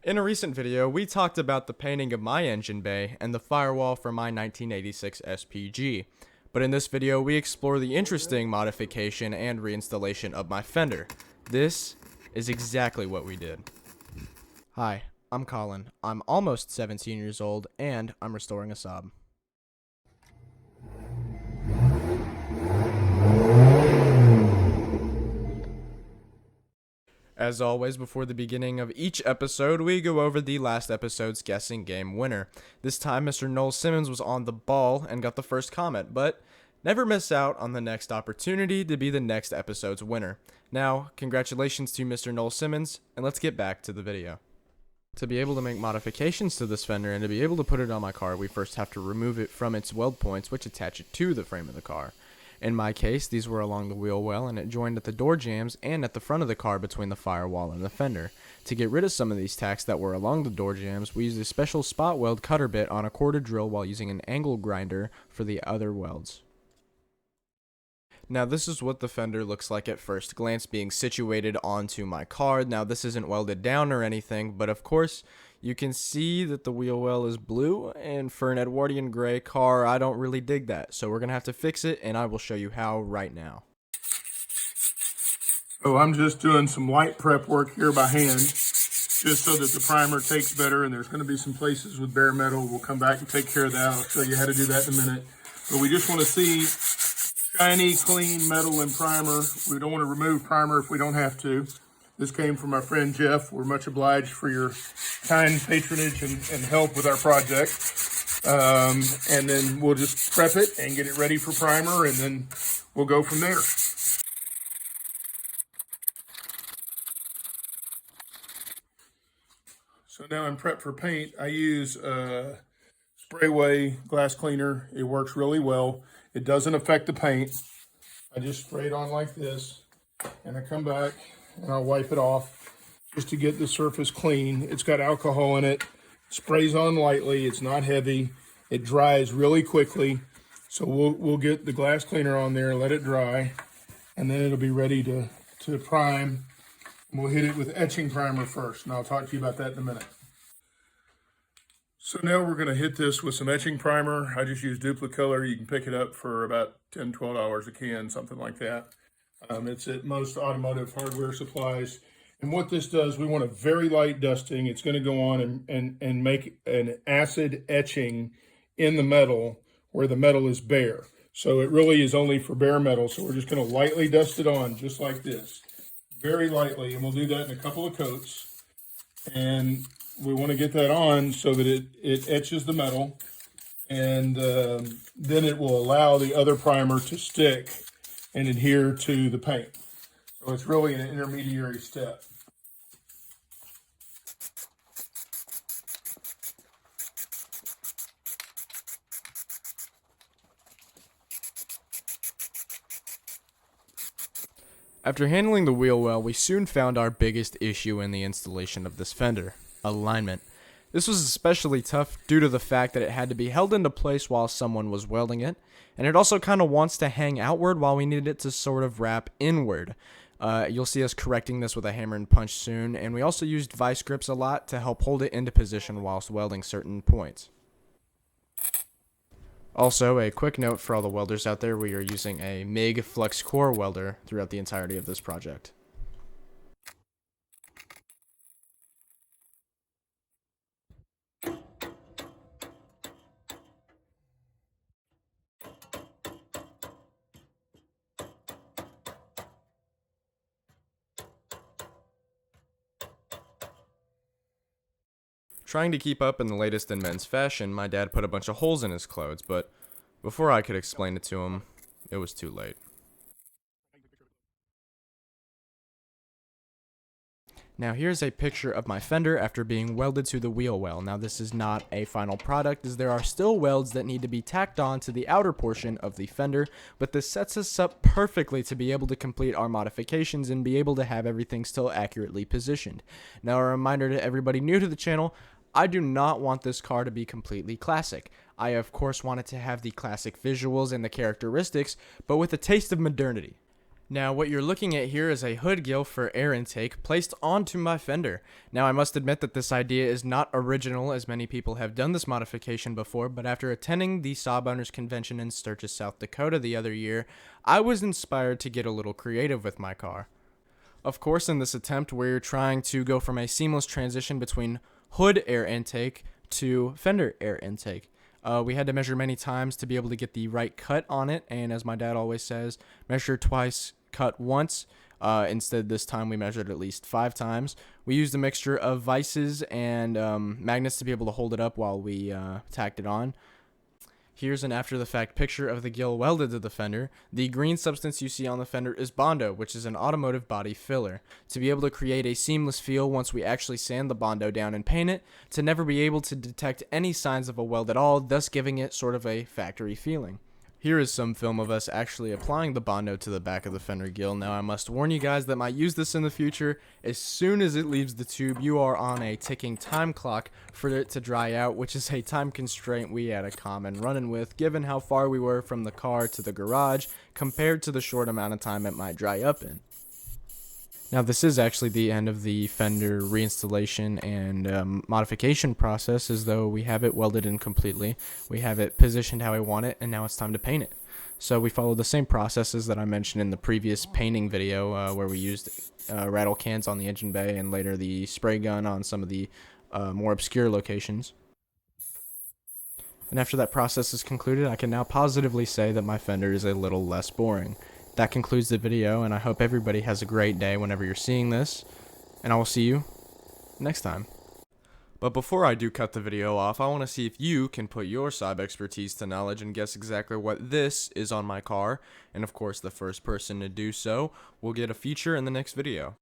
In a recent video, we talked about the painting of my engine bay and the firewall for my 1986 SPG. But in this video, we explore the interesting modification and reinstallation of my Fender. This is exactly what we did. Hi, I'm Colin. I'm almost 17 years old, and I'm restoring a SAAB. As always, before the beginning of each episode, we go over the last episode's guessing game winner. This time, Mr. Noel Simmons was on the ball and got the first comment, but never miss out on the next opportunity to be the next episode's winner. Now, congratulations to Mr. Noel Simmons, and let's get back to the video. To be able to make modifications to this Fender and to be able to put it on my car, we first have to remove it from its weld points, which attach it to the frame of the car. In my case, these were along the wheel well, and it joined at the door jambs and at the front of the car between the firewall and the fender. To get rid of some of these tacks that were along the door jambs, we used a special spot weld cutter bit on a corded drill while using an angle grinder for the other welds. Now this is what the fender looks like at first glance being situated onto my car. Now this isn't welded down or anything, but of course you can see that the wheel well is blue, and for an Edwardian gray car I don't really dig that. So we're going to have to fix it, and I will show you how right now. So I'm just doing some light prep work here by hand, just so that the primer takes better, and there's going to be some places with bare metal. We'll come back and take care of that. I'll show you how to do that in a minute. But we just want to see shiny, clean metal and primer. We don't want to remove primer if we don't have to. This came from our friend Jeff. We're much obliged for your kind patronage and help with our project. And then we'll just prep it and get it ready for primer, and then we'll go from there. So now I'm prepped for paint. I use Sprayway glass cleaner. It works really well. It doesn't affect the paint. I just spray it on like this, and I come back and I'll wipe it off just to get the surface clean. It's got alcohol in it. Sprays on lightly. It's not heavy. It dries really quickly. So we'll get the glass cleaner on there, let it dry, and then it'll be ready to prime. We'll hit it with etching primer first, and I'll talk to you about that in a minute. So now we're going to hit this with some etching primer. I just use Duplicolor. You can pick it up for about $10, $12 a can, something like that. It's at most automotive hardware supplies. And what this does, we want a very light dusting. It's going to go on and make an acid etching in the metal where the metal is bare. So it really is only for bare metal. So we're just going to lightly dust it on just like this, very lightly. And we'll do that in a couple of coats. And we want to get that on so that it etches the metal. And then it will allow the other primer to stick and adhere to the paint. So it's really an intermediary step. After handling the wheel well, we soon found our biggest issue in the installation of this fender: alignment. This was especially tough due to the fact that it had to be held into place while someone was welding it, and it also kind of wants to hang outward while we needed it to sort of wrap inward. You'll see us correcting this with a hammer and punch soon, and we also used vice grips a lot to help hold it into position whilst welding certain points. Also, a quick note for all the welders out there: we are using a MIG flux core welder throughout the entirety of this project. Trying to keep up in the latest in men's fashion, my dad put a bunch of holes in his clothes, but before I could explain it to him, it was too late. Now here's a picture of my fender after being welded to the wheel well. Now this is not a final product, as there are still welds that need to be tacked on to the outer portion of the fender, but this sets us up perfectly to be able to complete our modifications and be able to have everything still accurately positioned. Now a reminder to everybody new to the channel: I do not want this car to be completely classic. I of course want it to have the classic visuals and the characteristics, but with a taste of modernity. Now, what you're looking at here is a hood gill for air intake placed onto my Fender. Now, I must admit that this idea is not original, as many people have done this modification before, but after attending the SAAB Owners Convention in Sturgis, South Dakota the other year, I was inspired to get a little creative with my car. Of course, in this attempt, we're trying to go from a seamless transition between hood air intake to Fender air intake. We had to measure many times to be able to get the right cut on it, and as my dad always says, measure twice, cut once. Instead, this time we measured at least 5 times. We used a mixture of vices and magnets to be able to hold it up while we tacked it on. Here's an after-the-fact picture of the gill welded to the fender. The green substance you see on the fender is Bondo, which is an automotive body filler. To be able to create a seamless feel once we actually sand the Bondo down and paint it, to never be able to detect any signs of a weld at all, thus giving it sort of a factory feeling. Here is some film of us actually applying the Bondo to the back of the fender gill. Now, I must warn you guys that might use this in the future. As soon as it leaves the tube, you are on a ticking time clock for it to dry out, which is a time constraint we had a common run-in with, given how far we were from the car to the garage compared to the short amount of time it might dry up in. Now, this is actually the end of the Fender reinstallation and modification process, as though we have it welded in completely. We have it positioned how I want it, and now it's time to paint it. So we follow the same processes that I mentioned in the previous painting video, where we used rattle cans on the engine bay and later the spray gun on some of the more obscure locations. And after that process is concluded, I can now positively say that my Fender is a little less boring. That concludes the video, and I hope everybody has a great day whenever you're seeing this, and I will see you next time. But before I do cut the video off, I want to see if you can put your SAAB expertise to knowledge and guess exactly what this is on my car, and of course the first person to do so will get a feature in the next video.